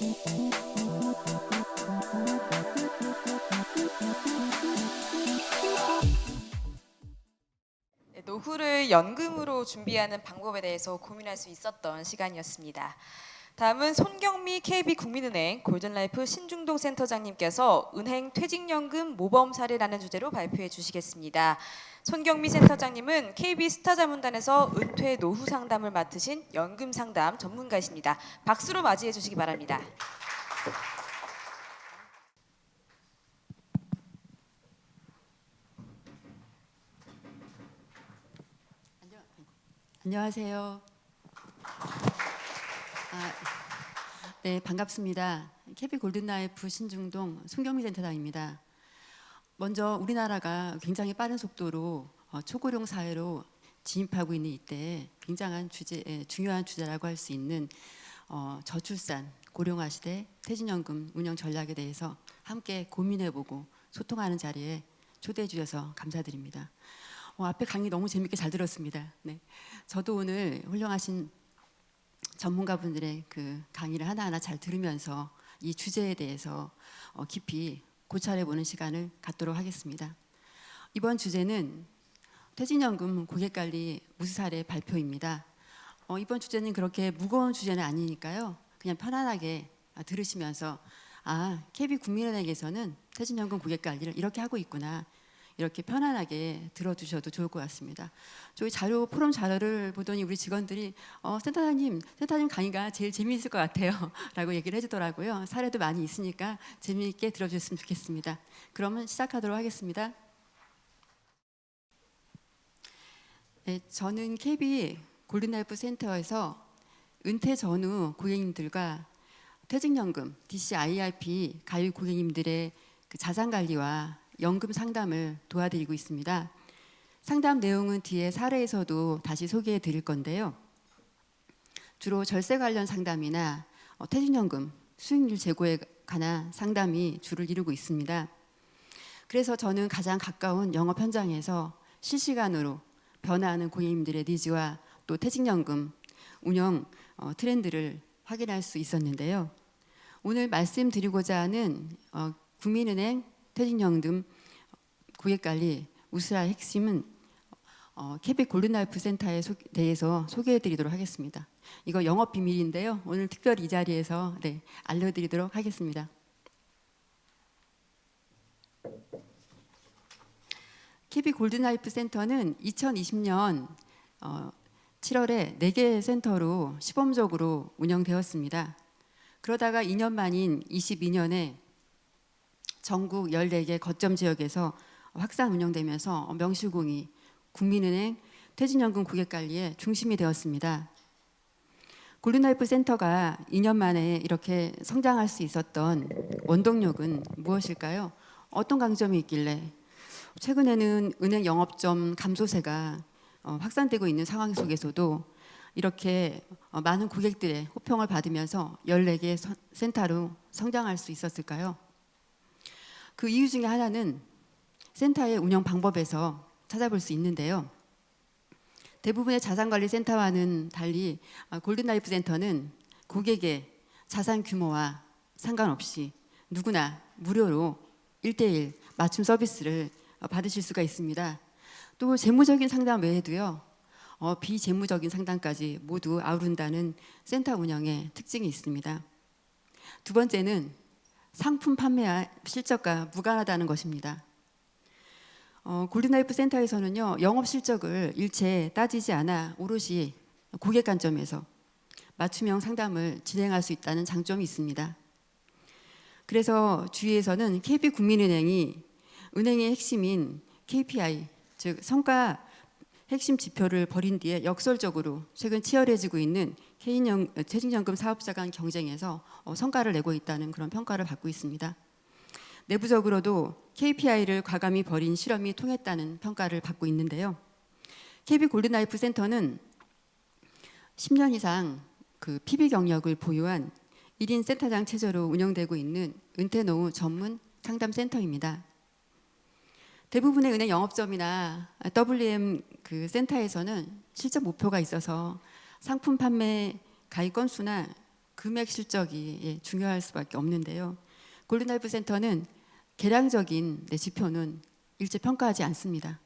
네, 노후를 연금으로 준비하는 방법에 대해서 고민할 수 있었던 시간이었습니다. 다음은 손경미 KB국민은행 골든라이프 신중동 센터장님께서 은행 퇴직연금 모범 사례라는 주제로 발표해 주시겠습니다. 손경미 센터장님은 KB스타자문단에서 은퇴 노후 상담을 맡으신 연금 상담 전문가이십니다. 박수로 맞이해 주시기 바랍니다. 안녕하세요. 네, 반갑습니다. KB 골든라이프 신중동 손경미 센터장입니다. 먼저 우리나라가 굉장히 빠른 속도로 초고령 사회로 진입하고 있는 이때 굉장한 중요한 주제라고 할 수 있는 저출산, 고령화 시대 퇴직연금 운영 전략에 대해서 함께 고민해보고 소통하는 자리에 초대해 주셔서 감사드립니다. 앞에 강의 너무 재밌게 잘 들었습니다. 네, 저도 오늘 훌륭하신 전문가분들의 그 강의를 하나하나 잘 들으면서 이 주제에 대해서 깊이 고찰해보는 시간을 갖도록 하겠습니다. 이번 주제는 퇴직연금 고객관리 우수사례 발표입니다. 이번 주제는 그렇게 무거운 주제는 아니니까요. 그냥 편안하게 들으시면서 KB국민은행에서는 퇴직연금 고객관리를 이렇게 하고 있구나. 이렇게 편안하게 들어주셔도 좋을 것 같습니다. 저희 포럼 자료를 보더니 우리 직원들이 센터장님 강의가 제일 재미있을 것 같아요 라고 얘기를 해주더라고요. 사례도 많이 있으니까 재미있게 들어주셨으면 좋겠습니다. 그러면 시작하도록 하겠습니다. 네, 저는 KB 골든라이프 센터에서 은퇴 전후 고객님들과 퇴직연금, DC, IRP 가입 고객님들의 그 자산관리와 연금 상담을 도와드리고 있습니다. 상담 내용은 뒤에 사례에서도 다시 소개해 드릴 건데요. 주로 절세 관련 상담이나 퇴직연금 수익률 제고에 관한 상담이 주를 이루고 있습니다. 그래서 저는 가장 가까운 영업 현장에서 실시간으로 변화하는 고객님들의 니즈와 또 퇴직연금 운영 트렌드를 확인할 수 있었는데요. 오늘 말씀드리고자 하는 국민은행 퇴직연금 고객관리 우수사례 핵심은 KB 골든라이프 센터에 대해서 소개해드리도록 하겠습니다. 이거 영업 비밀인데요. 오늘 특별히 이 자리에서 알려드리도록 하겠습니다. KB 골든라이프 센터는 2020년 7월에 4개 센터로 시범적으로 운영되었습니다. 그러다가 2년 만인 22년에 전국 14개 거점 지역에서 확산 운영되면서 명실공히 국민은행 퇴직연금 고객관리의 중심이 되었습니다. 골든라이프 센터가 2년 만에 이렇게 성장할 수 있었던 원동력은 무엇일까요? 어떤 강점이 있길래 최근에는 은행 영업점 감소세가 확산되고 있는 상황 속에서도 이렇게 많은 고객들의 호평을 받으면서 14개 센터로 성장할 수 있었을까요? 그 이유 중에 하나는 센터의 운영 방법에서 찾아볼 수 있는데요. 대부분의 자산관리센터와는 달리 골든라이프 센터는 고객의 자산 규모와 상관없이 누구나 무료로 1:1 맞춤 서비스를 받으실 수가 있습니다. 또 재무적인 상담 외에도요. 비재무적인 상담까지 모두 아우른다는 센터 운영의 특징이 있습니다. 두 번째는 상품 판매와 실적과 무관하다는 것입니다. 골든라이프 센터에서는요, 영업 실적을 일체 따지지 않아 오롯이 고객 관점에서 맞춤형 상담을 진행할 수 있다는 장점이 있습니다. 그래서 주위에서는 KB국민은행이 은행의 핵심인 KPI, 즉 성과 핵심 지표를 버린 뒤에 역설적으로 최근 치열해지고 있는 퇴직연금 사업자 간 경쟁에서 성과를 내고 있다는 그런 평가를 받고 있습니다. 내부적으로도 KPI를 과감히 버린 실험이 통했다는 평가를 받고 있는데요. KB 골든라이프 센터는 10년 이상 그 PB 경력을 보유한 1인 센터장 체제로 운영되고 있는 은퇴 노후 전문 상담 센터입니다. 대부분의 은행 영업점이나 WM 그 센터에서는 실적 목표가 있어서 상품 판매 가입 건수나 금액 실적이 중요할 수밖에 없는데요. 골든라이프 센터는 계량적인 지표는 일체 평가하지 않습니다.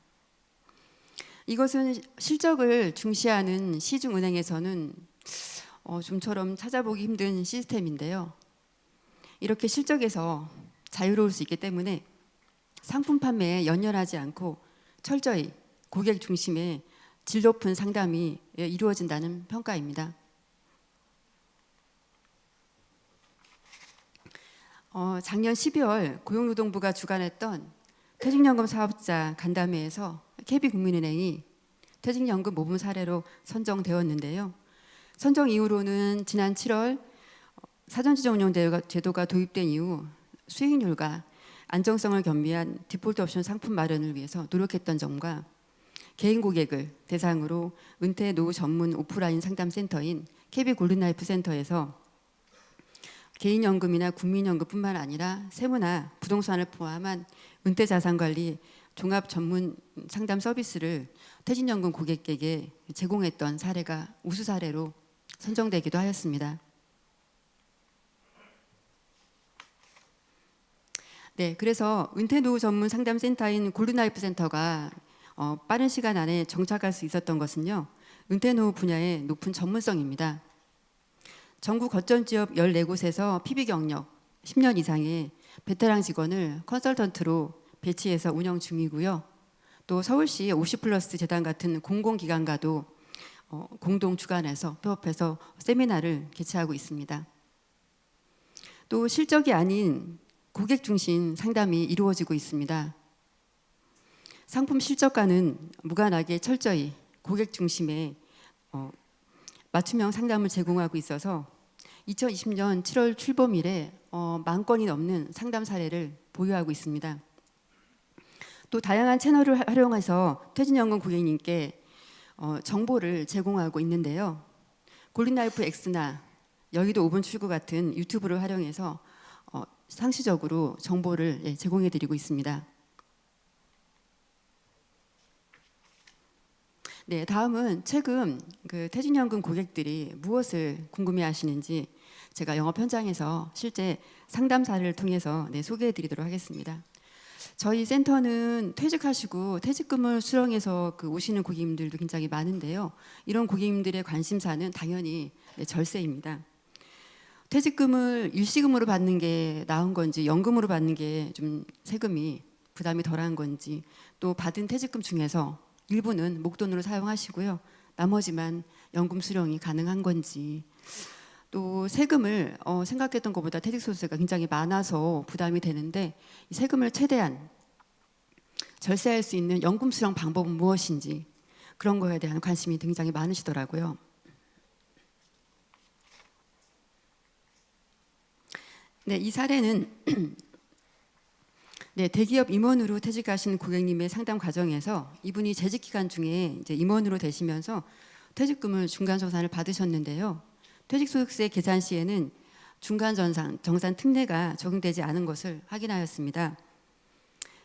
이것은 실적을 중시하는 시중은행에서는 좀처럼 찾아보기 힘든 시스템인데요. 이렇게 실적에서 자유로울 수 있기 때문에 상품 판매에 연연하지 않고 철저히 고객 중심의 질 높은 상담이 이루어진다는 평가입니다. 작년 12월 고용노동부가 주관했던 퇴직연금 사업자 간담회에서 KB국민은행이 퇴직연금 모범 사례로 선정되었는데요. 선정 이후로는 지난 7월 사전지정 제도가 도입된 이후 수익률과 안정성을 겸비한 디폴트 옵션 상품 마련을 위해서 노력했던 점과 개인 고객을 대상으로 은퇴 노후 전문 오프라인 상담센터인 KB 골든라이프 센터에서 개인연금이나 국민연금뿐만 아니라 세무나 부동산을 포함한 은퇴 자산 관리 종합 전문 상담 서비스를 퇴직연금 고객에게 제공했던 사례가 우수 사례로 선정되기도 하였습니다. 네, 그래서 은퇴 노후 전문 상담센터인 골든라이프 센터가 빠른 시간 안에 정착할 수 있었던 것은요, 은퇴 노후 분야의 높은 전문성입니다. 전국 거점 지역 14곳에서 PB 경력 10년 이상의 베테랑 직원을 컨설턴트로 배치해서 운영 중이고요. 또 서울시 50플러스 재단 같은 공공기관과도 공동 주관해서 협업해서 세미나를 개최하고 있습니다. 또 실적이 아닌 고객 중심 상담이 이루어지고 있습니다. 상품 실적과는 무관하게 철저히 고객 중심의 맞춤형 상담을 제공하고 있어서 2020년 7월 출범 이래 10,000건이 넘는 상담 사례를 보유하고 있습니다. 또 다양한 채널을 활용해서 퇴직연금 고객님께 정보를 제공하고 있는데요. 골든라이프 X나 여의도 5분 출구 같은 유튜브를 활용해서 상시적으로 정보를 제공해드리고 있습니다. 네, 다음은 최근 퇴직연금 고객들이 무엇을 궁금해하시는지 제가 영업 현장에서 실제 상담 사례를 통해서 소개해드리도록 하겠습니다. 저희 센터는 퇴직하시고 퇴직금을 수령해서 오시는 고객님들도 굉장히 많은데요. 이런 고객님들의 관심사는 당연히 절세입니다. 퇴직금을 일시금으로 받는 게 나은 건지 연금으로 받는 게 좀 세금이 부담이 덜한 건지, 또 받은 퇴직금 중에서 일부는 목돈으로 사용하시고요. 나머지만 연금 수령이 가능한 건지, 또 세금을 생각했던 것보다 퇴직소득세가 굉장히 많아서 부담이 되는데 이 세금을 최대한 절세할 수 있는 연금 수령 방법은 무엇인지 그런 거에 대한 관심이 굉장히 많으시더라고요. 네, 이 사례는 대기업 임원으로 퇴직하신 고객님의 상담 과정에서 이분이 재직 기간 중에 이제 임원으로 되시면서 퇴직금을 중간정산을 받으셨는데요. 퇴직소득세 계산 시에는 중간정산 특례가 적용되지 않은 것을 확인하였습니다.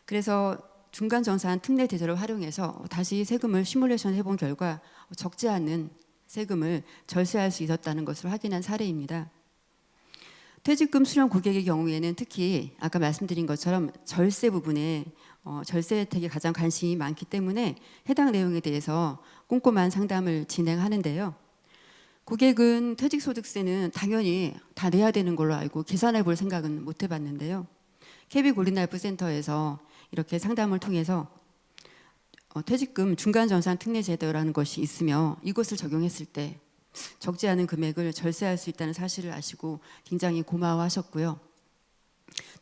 그래서 중간정산 특례 대제를 활용해서 다시 세금을 시뮬레이션 해본 결과 적지 않은 세금을 절세할 수 있었다는 것을 확인한 사례입니다. 퇴직금 수령 고객의 경우에는 특히 아까 말씀드린 것처럼 절세 부분에 절세 혜택에 가장 관심이 많기 때문에 해당 내용에 대해서 꼼꼼한 상담을 진행하는데요. 고객은 퇴직소득세는 당연히 다 내야 되는 걸로 알고 계산해 볼 생각은 못 해봤는데요. KB 골든라이프 센터에서 이렇게 상담을 통해서 퇴직금 중간정산 특례 제도라는 것이 있으며 이것을 적용했을 때 적지 않은 금액을 절세할 수 있다는 사실을 아시고 굉장히 고마워하셨고요.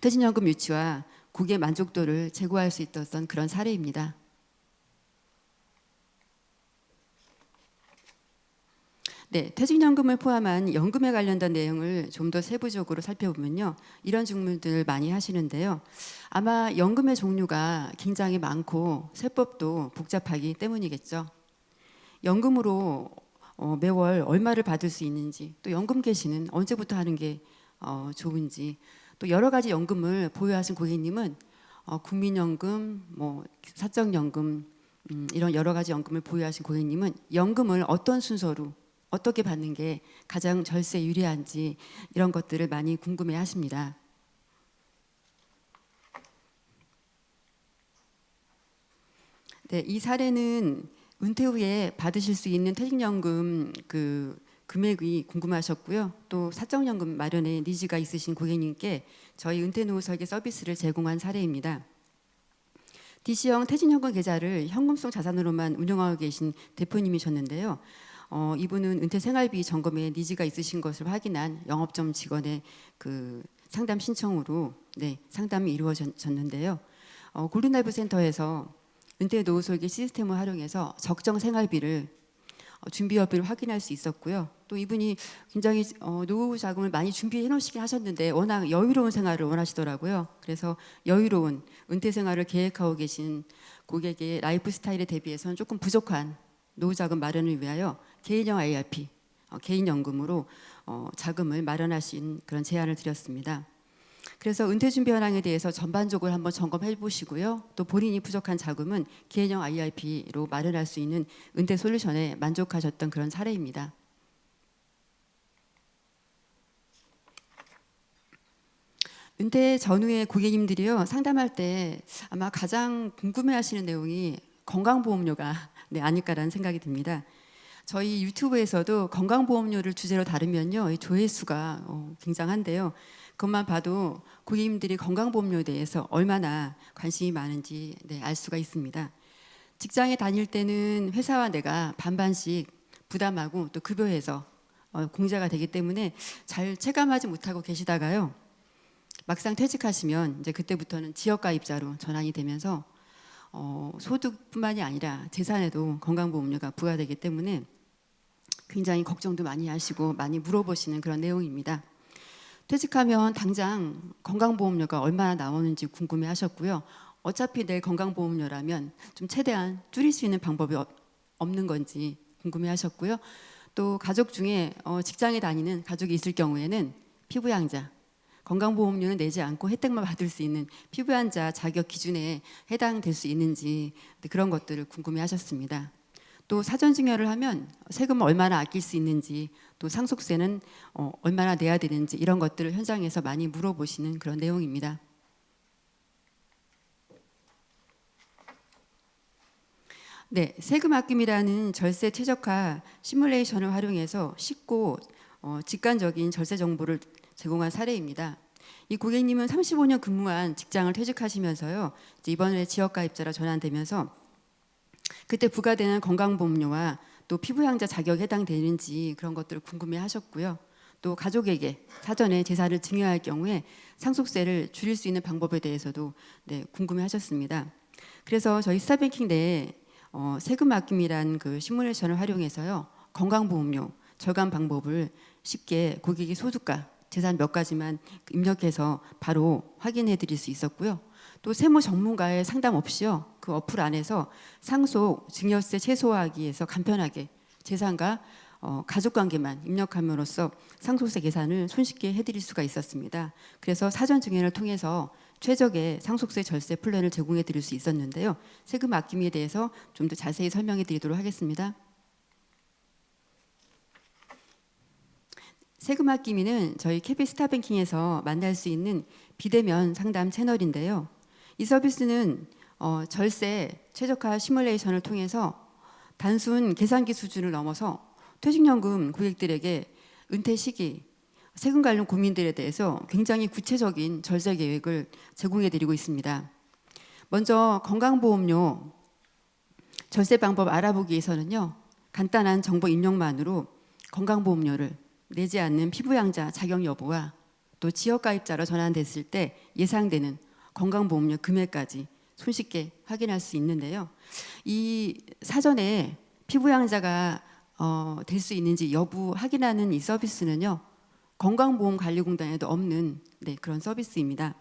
퇴직연금 유치와 고객 만족도를 제고할 수 있었던 그런 사례입니다. 네, 퇴직연금을 포함한 연금에 관련된 내용을 좀 더 세부적으로 살펴보면요. 이런 질문들 많이 하시는데요. 아마 연금의 종류가 굉장히 많고 세법도 복잡하기 때문이겠죠. 연금으로 매월 얼마를 받을 수 있는지, 또 연금 개시는 언제부터 하는 게 좋은지, 또 여러 가지 연금을 보유하신 고객님은 국민연금, 사적연금 이런 여러 가지 연금을 보유하신 고객님은 연금을 어떤 순서로 어떻게 받는 게 가장 절세 유리한지 이런 것들을 많이 궁금해 하십니다. 네, 이 사례는 은퇴 후에 받으실 수 있는 퇴직연금 그 금액이 궁금하셨고요. 또 사적연금 마련에 니즈가 있으신 고객님께 저희 은퇴노후 설계 서비스를 제공한 사례입니다. DC형 퇴직연금 계좌를 현금성 자산으로만 운영하고 계신 대표님이셨는데요. 이분은 은퇴 생활비 점검에 니즈가 있으신 것을 확인한 영업점 직원의 그 상담 신청으로 상담이 이루어졌는데요. 골든라이프 센터에서 은퇴 노후 설계 시스템을 활용해서 적정 생활비를 준비 여부를 확인할 수 있었고요. 또 이분이 굉장히 노후 자금을 많이 준비해 놓으시긴 하셨는데 워낙 여유로운 생활을 원하시더라고요. 그래서 여유로운 은퇴 생활을 계획하고 계신 고객의 라이프 스타일에 대비해서는 조금 부족한 노후 자금 마련을 위하여 개인형 IRP, 개인연금으로 자금을 마련하신 그런 제안을 드렸습니다. 그래서 은퇴 준비 현황에 대해서 전반적으로 한번 점검해 보시고요. 또 본인이 부족한 자금은 개인형 IRP로 마련할 수 있는 은퇴 솔루션에 만족하셨던 그런 사례입니다. 은퇴 전후에 고객님들이요 상담할 때 아마 가장 궁금해하시는 내용이 건강보험료가 아닐까라는 생각이 듭니다. 저희 유튜브에서도 건강보험료를 주제로 다루면요 조회수가 굉장한데요. 그것만 봐도 고객님들이 건강보험료에 대해서 얼마나 관심이 많은지 알 수가 있습니다. 직장에 다닐 때는 회사와 내가 반반씩 부담하고 또 급여해서 공제가 되기 때문에 잘 체감하지 못하고 계시다가요. 막상 퇴직하시면 이제 그때부터는 지역가입자로 전환이 되면서 소득뿐만이 아니라 재산에도 건강보험료가 부과되기 때문에 굉장히 걱정도 많이 하시고 많이 물어보시는 그런 내용입니다. 퇴직하면 당장 건강보험료가 얼마나 나오는지 궁금해 하셨고요. 어차피 내 건강보험료라면 좀 최대한 줄일 수 있는 방법이 없는 건지 궁금해 하셨고요. 또 가족 중에 직장에 다니는 가족이 있을 경우에는 피부양자, 건강보험료는 내지 않고 혜택만 받을 수 있는 피부양자 자격 기준에 해당될 수 있는지 그런 것들을 궁금해 하셨습니다. 또 사전 증여를 하면 세금을 얼마나 아낄 수 있는지 또 상속세는 얼마나 내야 되는지 이런 것들을 현장에서 많이 물어보시는 그런 내용입니다. 네, 세금 아낌이라는 절세 최적화 시뮬레이션을 활용해서 쉽고 직관적인 절세 정보를 제공한 사례입니다. 이 고객님은 35년 근무한 직장을 퇴직하시면서요. 이번에 지역가입자로 전환되면서 그때 부과되는 건강보험료와 또 피부양자 자격에 해당되는지 그런 것들을 궁금해하셨고요. 또 가족에게 사전에 재산을 증여할 경우에 상속세를 줄일 수 있는 방법에 대해서도 궁금해하셨습니다. 그래서 저희 스타뱅킹 내에 세금 아낌이란 그 시뮬레이션을 활용해서요. 건강보험료 절감 방법을 쉽게 고객의 소득과 재산 몇 가지만 입력해서 바로 확인해 드릴 수 있었고요. 또 세무 전문가의 상담 없이요. 그 어플 안에서 상속 증여세 최소화하기 위해서 간편하게 재산과 가족관계만 입력함으로써 상속세 계산을 손쉽게 해드릴 수가 있었습니다. 그래서 사전 증여를 통해서 최적의 상속세 절세 플랜을 제공해 드릴 수 있었는데요. 세금 아낌에 대해서 좀 더 자세히 설명해 드리도록 하겠습니다. 세금 아낌이는 저희 KB 스타뱅킹에서 만날 수 있는 비대면 상담 채널인데요. 이 서비스는 절세 최적화 시뮬레이션을 통해서 단순 계산기 수준을 넘어서 퇴직연금 고객들에게 은퇴 시기, 세금 관련 고민들에 대해서 굉장히 구체적인 절세 계획을 제공해 드리고 있습니다. 먼저 건강보험료 절세 방법 알아보기 위해서는요. 간단한 정보 입력만으로 건강보험료를 내지 않는 피부양자 자격 여부와 또 지역가입자로 전환됐을 때 예상되는 건강보험료 금액까지 손쉽게 확인할 수 있는데요. 이 사전에 피부양자가 될 수 있는지 여부 확인하는 이 서비스는요. 건강보험관리공단에도 없는 그런 서비스입니다.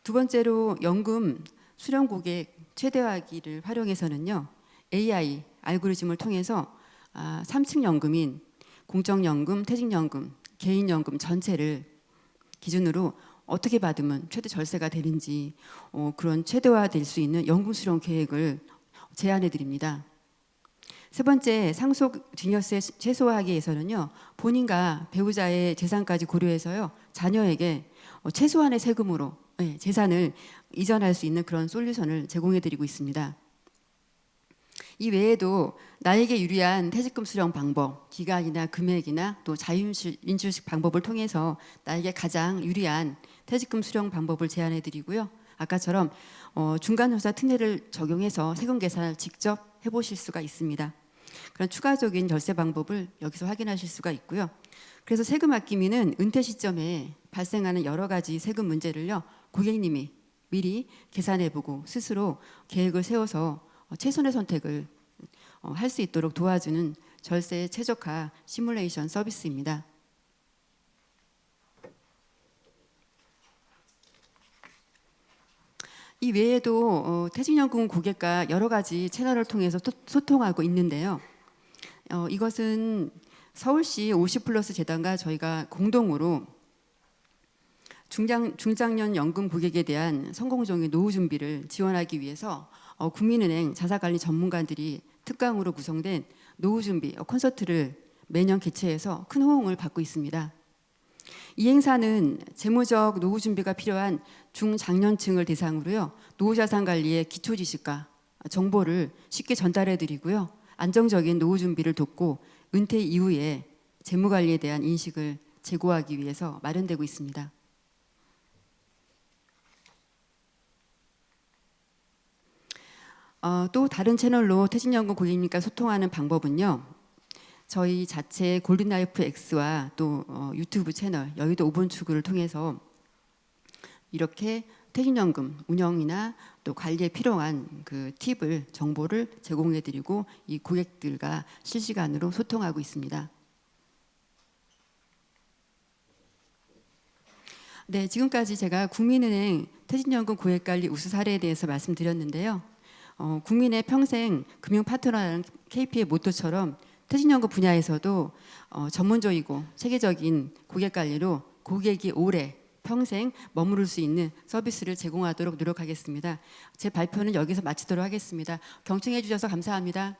두 번째로 연금 수령 고객 최대화하기를 활용해서는요. AI 알고리즘을 통해서 3층 연금인 공적연금, 퇴직연금, 개인연금 전체를 기준으로 어떻게 받으면 최대 절세가 되는지 그런 최대화될 수 있는 연금 수령 계획을 제안해 드립니다. 세 번째, 상속 증여세 최소화하기 위해서는요, 본인과 배우자의 재산까지 고려해서요, 자녀에게 최소한의 세금으로 재산을 이전할 수 있는 그런 솔루션을 제공해드리고 있습니다. 이 외에도 나에게 유리한 퇴직금 수령 방법, 기간이나 금액이나 또 자유인출식 방법을 통해서 나에게 가장 유리한 퇴직금 수령 방법을 제안해 드리고요. 아까처럼 중간효사 특례를 적용해서 세금 계산을 직접 해보실 수가 있습니다. 그런 추가적인 절세 방법을 여기서 확인하실 수가 있고요. 그래서 세금 아낌이는 은퇴 시점에 발생하는 여러 가지 세금 문제를요, 고객님이 미리 계산해보고 스스로 계획을 세워서 최선의 선택을 할 수 있도록 도와주는 절세 최적화 시뮬레이션 서비스입니다. 이 외에도 퇴직연금 고객과 여러 가지 채널을 통해서 소통하고 있는데요. 이것은 서울시 50플러스 재단과 저희가 공동으로 중장년 연금 고객에 대한 성공적인 노후 준비를 지원하기 위해서 국민은행 자사관리 전문가들이 특강으로 구성된 노후 준비 콘서트를 매년 개최해서 큰 호응을 받고 있습니다. 이 행사는 재무적 노후 준비가 필요한 중장년층을 대상으로요, 노후 자산 관리의 기초 지식과 정보를 쉽게 전달해 드리고요, 안정적인 노후 준비를 돕고 은퇴 이후에 재무 관리에 대한 인식을 제고하기 위해서 마련되고 있습니다. 또 다른 채널로 퇴직연금 고객님과 소통하는 방법은요, 저희 자체 골든라이프 X와 또 유튜브 채널 여의도 5번 출구를 통해서 이렇게 퇴직연금 운영이나 또 관리에 필요한 그 팁을 정보를 제공해드리고 이 고객들과 실시간으로 소통하고 있습니다. 네, 지금까지 제가 국민은행 퇴직연금 고객관리 우수 사례에 대해서 말씀드렸는데요. 국민의 평생 금융 파트너라는 KP의 모토처럼 퇴직연금 분야에서도 전문적이고 체계적인 고객 관리로 고객이 오래 평생 머무를 수 있는 서비스를 제공하도록 노력하겠습니다. 제 발표는 여기서 마치도록 하겠습니다. 경청해 주셔서 감사합니다.